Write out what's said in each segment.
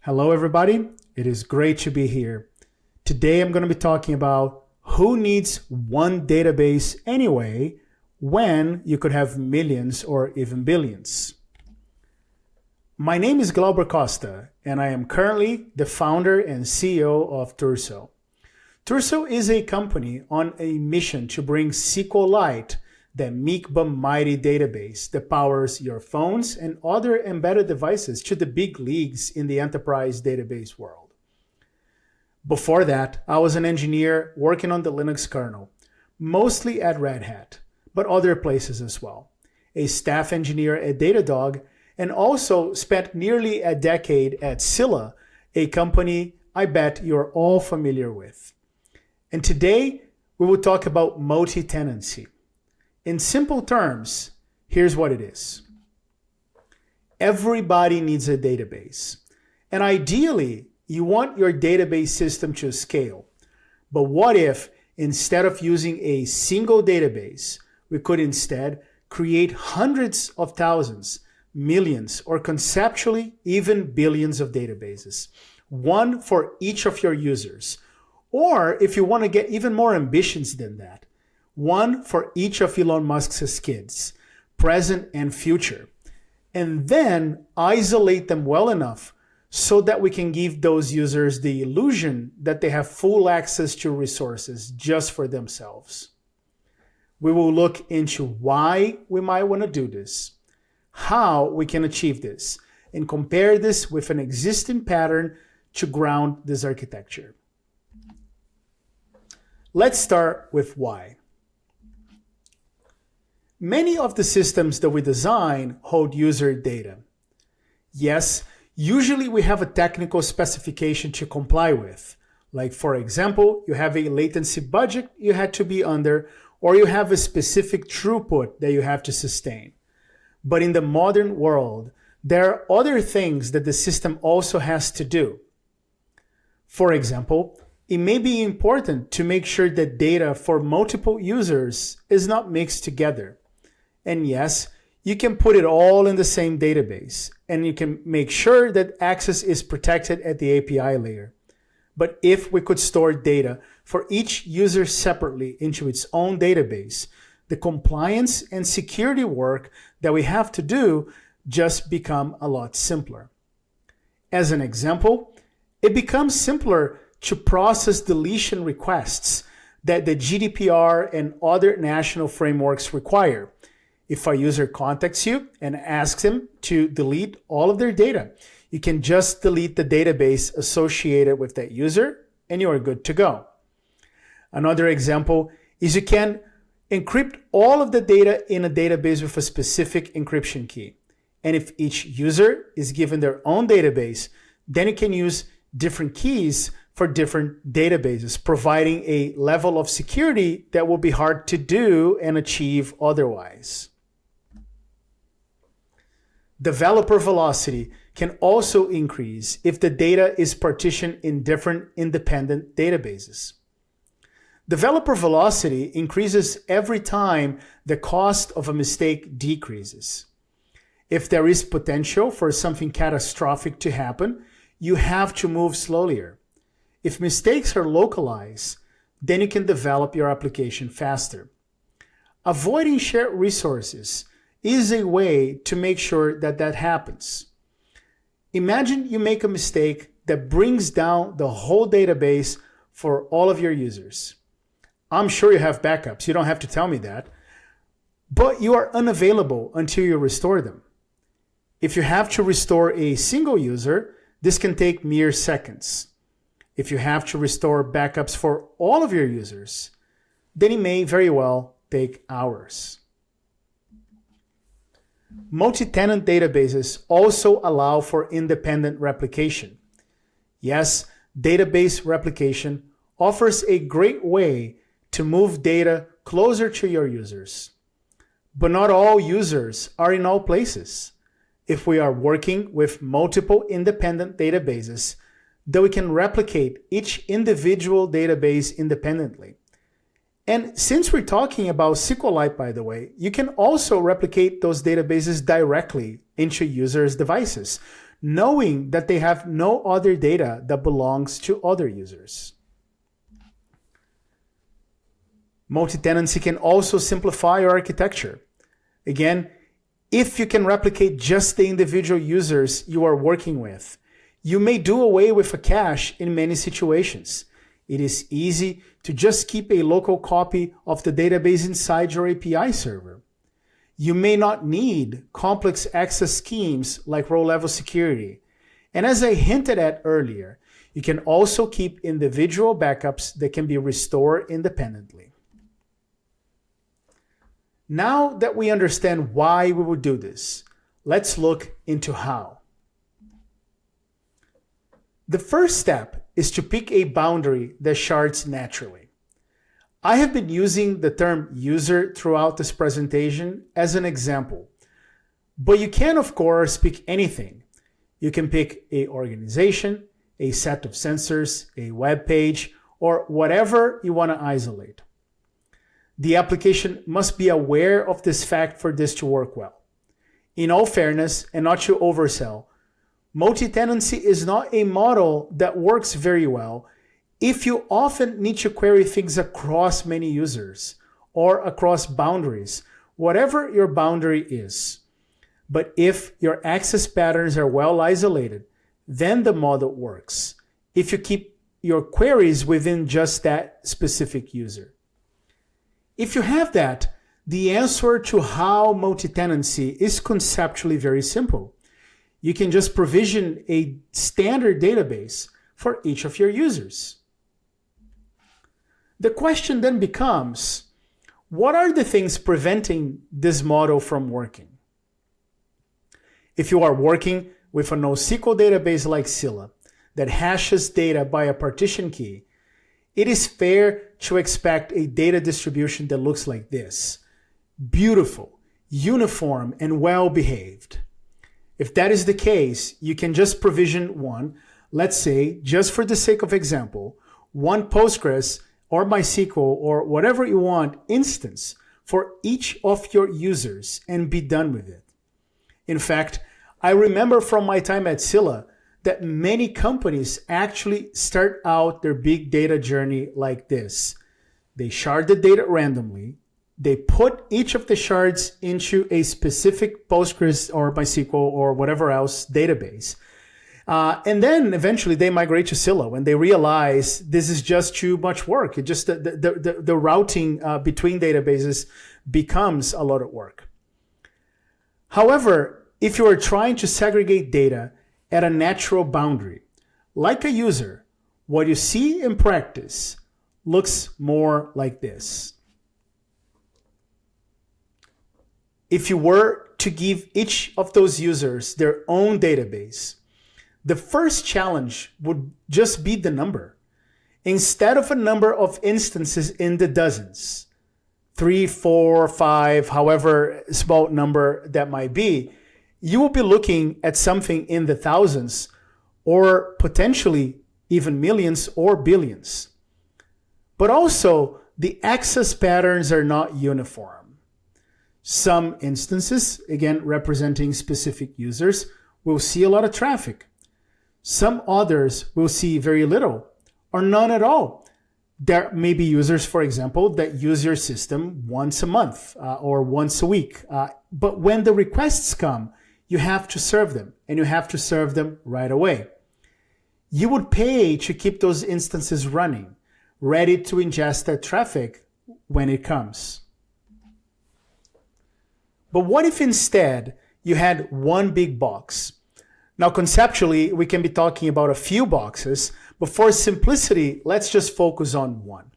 Hello, everybody. It is great to be here. Today, I'm going to be talking about who needs one database anyway when you could have millions or even billions. My name is Glauber Costa, and I am currently the founder and CEO of Turso. Turso is a company on a mission to bring SQLite, the meek but mighty database that powers your phones and other embedded devices, to the big leagues in the enterprise database world. Before that, I was an engineer working on the Linux kernel, mostly at Red Hat, but other places as well. A staff engineer at Datadog, and also spent nearly a decade at Scylla, a company I bet you're all familiar with. And today, we will talk about multi-tenancy. In simple terms, here's what it is. Everybody needs a database. And ideally, you want your database system to scale. But what if, instead of using a single database, we could instead create hundreds of thousands, millions, or conceptually even billions of databases, one for each of your users. Or if you want to get even more ambitious than that, one for each of Elon Musk's kids, present and future, and then isolate them well enough so that we can give those users the illusion that they have full access to resources just for themselves. We will look into why we might want to do this, how we can achieve this, and compare this with an existing pattern to ground this architecture. Let's start with why. Many of the systems that we design hold user data. Yes, usually we have a technical specification to comply with. Like, for example, you have a latency budget you had to be under, or you have a specific throughput that you have to sustain. But in the modern world, there are other things that the system also has to do. For example, it may be important to make sure that data for multiple users is not mixed together. And yes, you can put it all in the same database, and you can make sure that access is protected at the API layer. But if we could store data for each user separately into its own database, the compliance and security work that we have to do just become a lot simpler. As an example, it becomes simpler to process deletion requests that the GDPR and other national frameworks require. If a user contacts you and asks him to delete all of their data, you can just delete the database associated with that user and you are good to go. Another example is you can encrypt all of the data in a database with a specific encryption key. And if each user is given their own database, then you can use different keys for different databases, providing a level of security that will be hard to do and achieve otherwise. Developer velocity can also increase if the data is partitioned in different independent databases. Developer velocity increases every time the cost of a mistake decreases. If there is potential for something catastrophic to happen, you have to move slower. If mistakes are localized, then you can develop your application faster. Avoiding shared resources is a way to make sure that that happens. Imagine you make a mistake that brings down the whole database for all of your users. I'm sure you have backups, you don't have to tell me that, but you are unavailable until you restore them. If you have to restore a single user, this can take mere seconds. If you have to restore backups for all of your users, then it may very well take hours. Multi-tenant databases also allow for independent replication. Yes, database replication offers a great way to move data closer to your users. But not all users are in all places. If we are working with multiple independent databases, then we can replicate each individual database independently. And since we're talking about SQLite, by the way, you can also replicate those databases directly into users' devices. knowing that they have no other data that belongs to other users. Multi-tenancy can also simplify your architecture. Again, if you can replicate just the individual users you are working with, you may do away with a cache in many situations. It is easy to just keep a local copy of the database inside your API server. You may not need complex access schemes like row-level security. And as I hinted at earlier, you can also keep individual backups that can be restored independently. Now that we understand why we would do this, let's look into how. The first step is to pick a boundary that shards naturally. I have been using the term user throughout this presentation as an example, but you can of course pick anything. You can pick an organization, a set of sensors, a web page, or whatever you want to isolate. The application must be aware of this fact for this to work well. In all fairness, and not to oversell, multi-tenancy is not a model that works very well if you often need to query things across many users or across boundaries, whatever your boundary is. But if your access patterns are well isolated, then the model works if you keep your queries within just that specific user. If you have that, the answer to how multi-tenancy is conceptually very simple. You can just provision a standard database for each of your users. The question then becomes, what are the things preventing this model from working? If you are working with a NoSQL database like Scylla that hashes data by a partition key, it is fair to expect a data distribution that looks like this: beautiful, uniform, and well-behaved. If that is the case, you can just provision one, let's say, just for the sake of example, one Postgres or MySQL or whatever you want instance for each of your users and be done with it. In fact, I remember from my time at Scylla that many companies actually start out their big data journey like this. They shard the data randomly. They put each of the shards into a specific Postgres or MySQL or whatever else database. And then eventually they migrate to Scylla when they realize this is just too much work. It just the routing between databases becomes a lot of work. However, if you are trying to segregate data at a natural boundary, like a user, what you see in practice looks more like this. If you were to give each of those users their own database, the first challenge would just be the number. Instead of a number of instances in the dozens, 3, 4, 5, however small number that might be, you will be looking at something in the thousands or potentially even millions or billions. But also, the access patterns are not uniform. Some instances, again representing specific users, will see a lot of traffic. Some others will see very little or none at all. There may be users, for example, that use your system once a month or once a week. But when the requests come, you have to serve them, and you have to serve them right away. You would pay to keep those instances running, ready to ingest that traffic when it comes. But what if instead you had one big box? Now, conceptually, we can be talking about a few boxes, but for simplicity, let's just focus on one.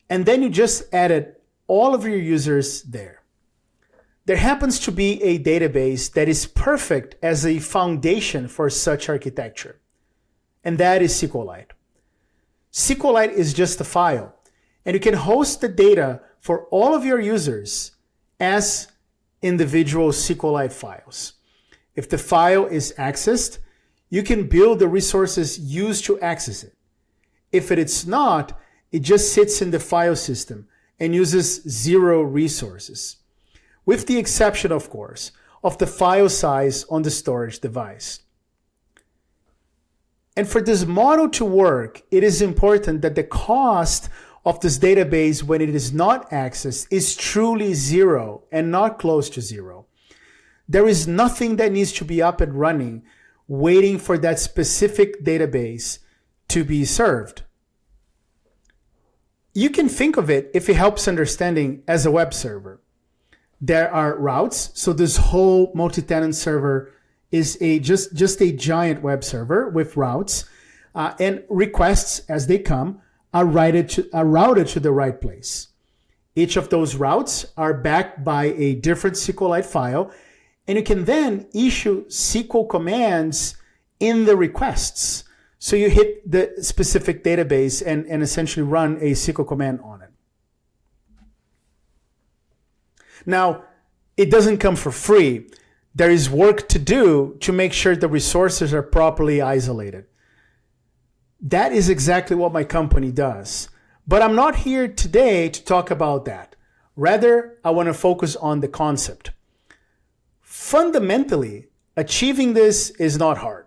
And then you just added all of your users there. There happens to be a database that is perfect as a foundation for such architecture, and that is SQLite. SQLite is just a file, and you can host the data for all of your users as individual SQLite files. If the file is accessed, you can build the resources used to access it. If it is not, it just sits in the file system and uses 0 resources, with the exception, of course, of the file size on the storage device. And for this model to work, it is important that the cost of this database when it is not accessed is truly zero and not close to zero. There is nothing that needs to be up and running waiting for that specific database to be served. You can think of it, if it helps understanding, as a web server. There are routes, so this whole multi-tenant server is just a giant web server with routes, and requests as they come are routed to the right place. Each of those routes are backed by a different SQLite file, and you can then issue SQL commands in the requests. So you hit the specific database and essentially run a SQL command on it. Now, it doesn't come for free. There is work to do to make sure the resources are properly isolated. That is exactly what my company does. But I'm not here today to talk about that. Rather, I want to focus on the concept. Fundamentally, achieving this is not hard.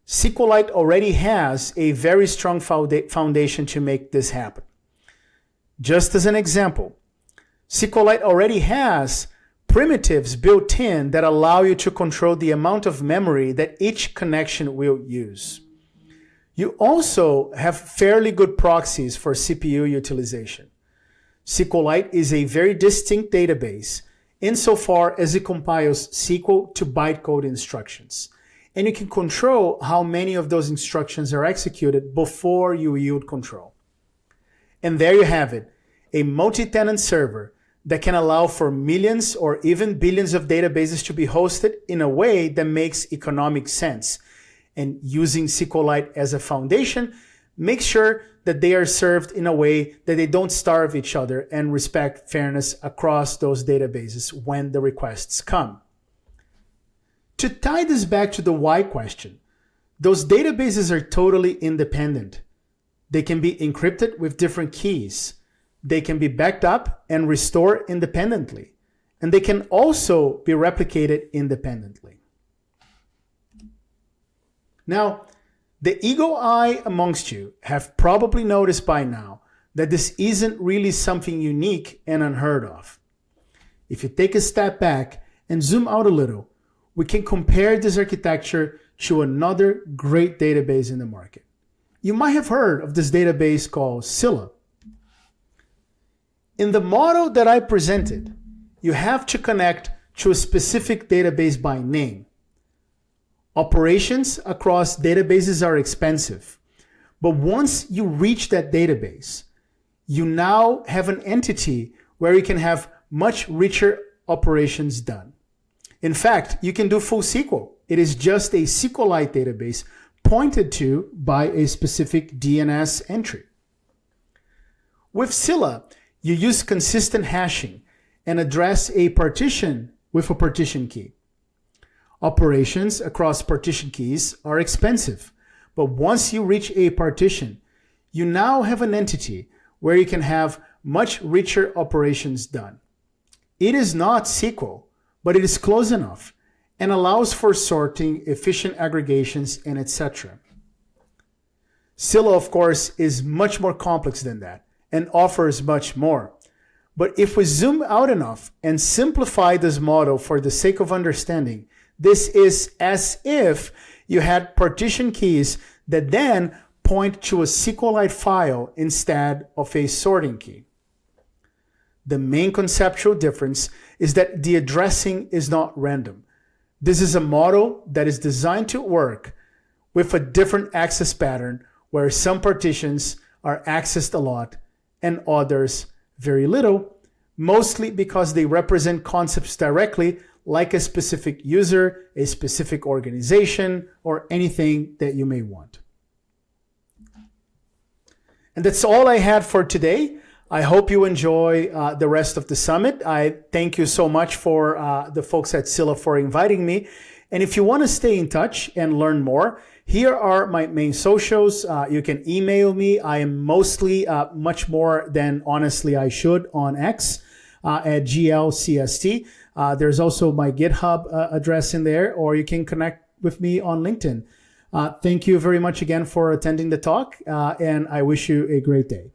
SQLite already has a very strong foundation to make this happen. Just as an example, SQLite already has primitives built in that allow you to control the amount of memory that each connection will use. You also have fairly good proxies for CPU utilization. SQLite is a very distinct database insofar as it compiles SQL to bytecode instructions. And you can control how many of those instructions are executed before you yield control. And there you have it, a multi-tenant server that can allow for millions or even billions of databases to be hosted in a way that makes economic sense. And using SQLite as a foundation makes sure that they are served in a way that they don't starve each other and respect fairness across those databases when the requests come. To tie this back to the why question, those databases are totally independent. They can be encrypted with different keys. They can be backed up and restored independently. And they can also be replicated independently. Now, the eagle eye amongst you have probably noticed by now that this isn't really something unique and unheard of. If you take a step back and zoom out a little, we can compare this architecture to another great database in the market. You might have heard of this database called Scylla. In the model that I presented, you have to connect to a specific database by name. Operations across databases are expensive, but once you reach that database, you now have an entity where you can have much richer operations done. In fact, you can do full SQL. It is just a SQLite database pointed to by a specific DNS entry. With Scylla, you use consistent hashing and address a partition with a partition key. Operations across partition keys are expensive, but once you reach a partition, you now have an entity where you can have much richer operations done. It is not SQL, but it is close enough and allows for sorting, efficient aggregations, and etc. Scylla, of course, is much more complex than that and offers much more. But if we zoom out enough and simplify this model for the sake of understanding, this is as if you had partition keys that then point to a SQLite file instead of a sorting key. The main conceptual difference is that the addressing is not random. This is a model that is designed to work with a different access pattern where some partitions are accessed a lot and others very little, mostly because they represent concepts directly, like a specific user, a specific organization, or anything that you may want. And that's all I had for today. I hope you enjoy the rest of the summit. I thank you so much for the folks at Scylla for inviting me. And if you want to stay in touch and learn more, here are my main socials. You can email me. I am mostly much more than honestly I should on X at GLCST. There's also my GitHub address in there, or you can connect with me on LinkedIn. Thank you very much again for attending the talk, and I wish you a great day.